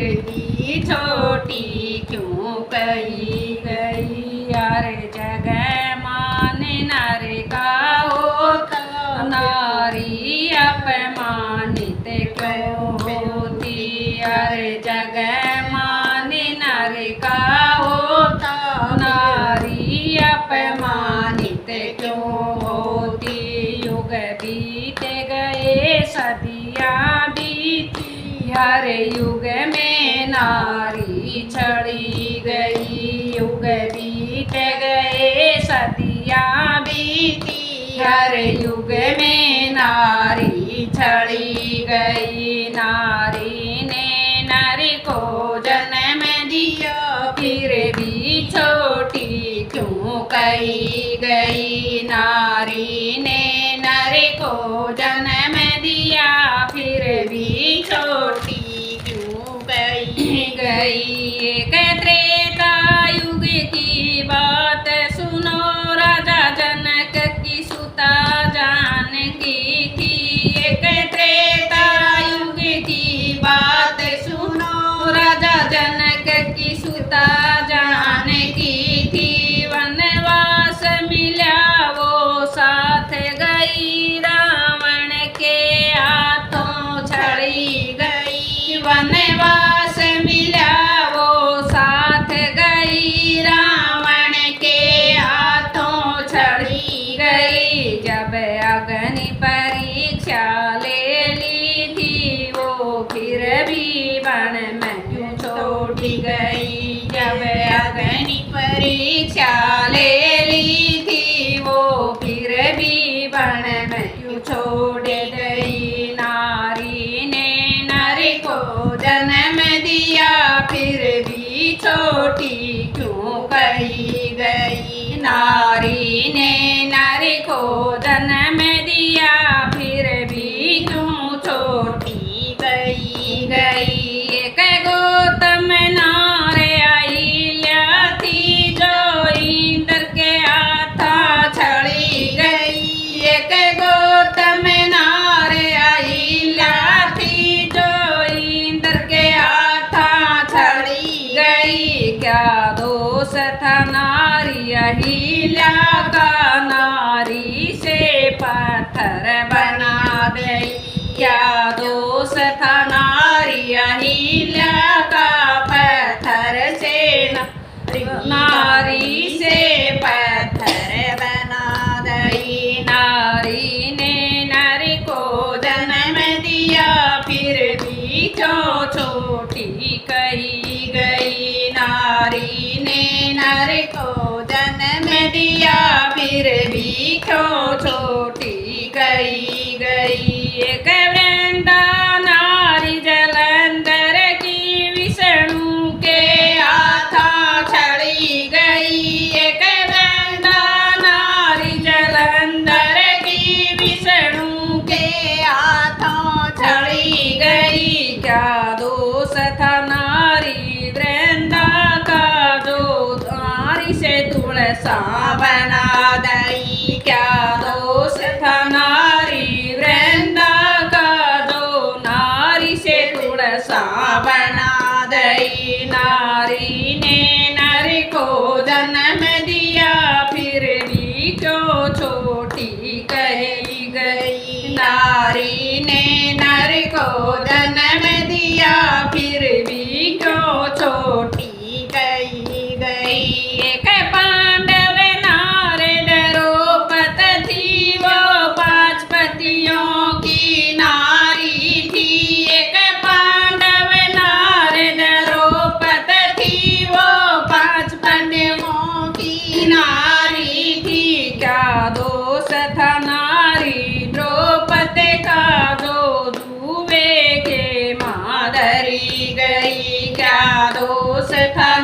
भी छोटी क्यों कही गई। अरे जग माने नारी का होता, नारी अपमानित क्यों होती। अरे जग माने नारी का होता, नारी अपमानित क्यों होती। युग बीत गए सदियाँ बीती, हर युग में नारी छड़ी गई। युग बीत गए सदियाँ बीती, हर युग में नारी छड़ी गई। नारी ने नारी को जन्म दिया, फिर भी छोटी क्यों कही गई। नारी ने नारी को जन्म दिया, फिर भी छोटी क्यों कही गई। एक त्रेता युग की बात सुनो, राजा जनक की सुता जानकी थी। एक त्रेता युग की बात सुनो, राजा जनक की सुता जानकी थी। वनवास मिला वो साथ गई, रावण के हाथों छड़ी गई। वनवास मिला वो साथ गई, रावण के हाथों छड़ी गई। जब अग्नि परीक्षा ले ली थी, वो फिर भी वन में क्यों छोड़ी गई। जब अग्नि परीक्षा ले ली थी, वो फिर भी वन में क्यों छोड़ गई। नारी ने नारी को जन्म दिया, फिर भी छोटी क्यों कही गई। नारी ने नारी को जन्म दिया, फिर भी क्यों छोटी कही गई। एक गौतम नारे अहिल्या थी, जो इंद्र के हाथा छड़ी गई। एक गौतम नारे अहिल्या थी, जो इंद्र के हाथा छड़ी गई। क्या दोष था नारी अहिल्या का, नारी से पत्थर बना गई। क्या दोष था नारी अहिल्या का, पत्थर से नारी से पत्थर बना गई। नारी ने नारी को जन्म दिया, फिर भी क्यों छोटी कही गई। नारी ने नारी को जन्म दिया, फिर भी क्यों छोटी कही गई। एक वृंदा नारी जलंधर की, विष्णु के हाथा छड़ी गई। एक वृंदा नारी जलंधर की, विष्णु के हाथों छड़ी गई। क्या दोष था नारी वृंदा का, जो नारी से तुलसा बना गई। क्या दोष था नारी वृंदा का, जो नारी से तुलसा बना गई। नारी ने नारी को जन्म दिया, फिर भी क्यों छोटी कही गई। नारी ने नारी को जन्म दिया, फिर भी क्यों छोटी कही गई। एक पांडव नारे द्रौपदी थी, वो 5 पतियों की नारी थी। एक पांडव नारे द्रौपदी थी, वो 5 पतियों की नारी थी। क्या दोष था नारी द्रौपदी का, जो धुएं के मां धरी गई। क्या दोष था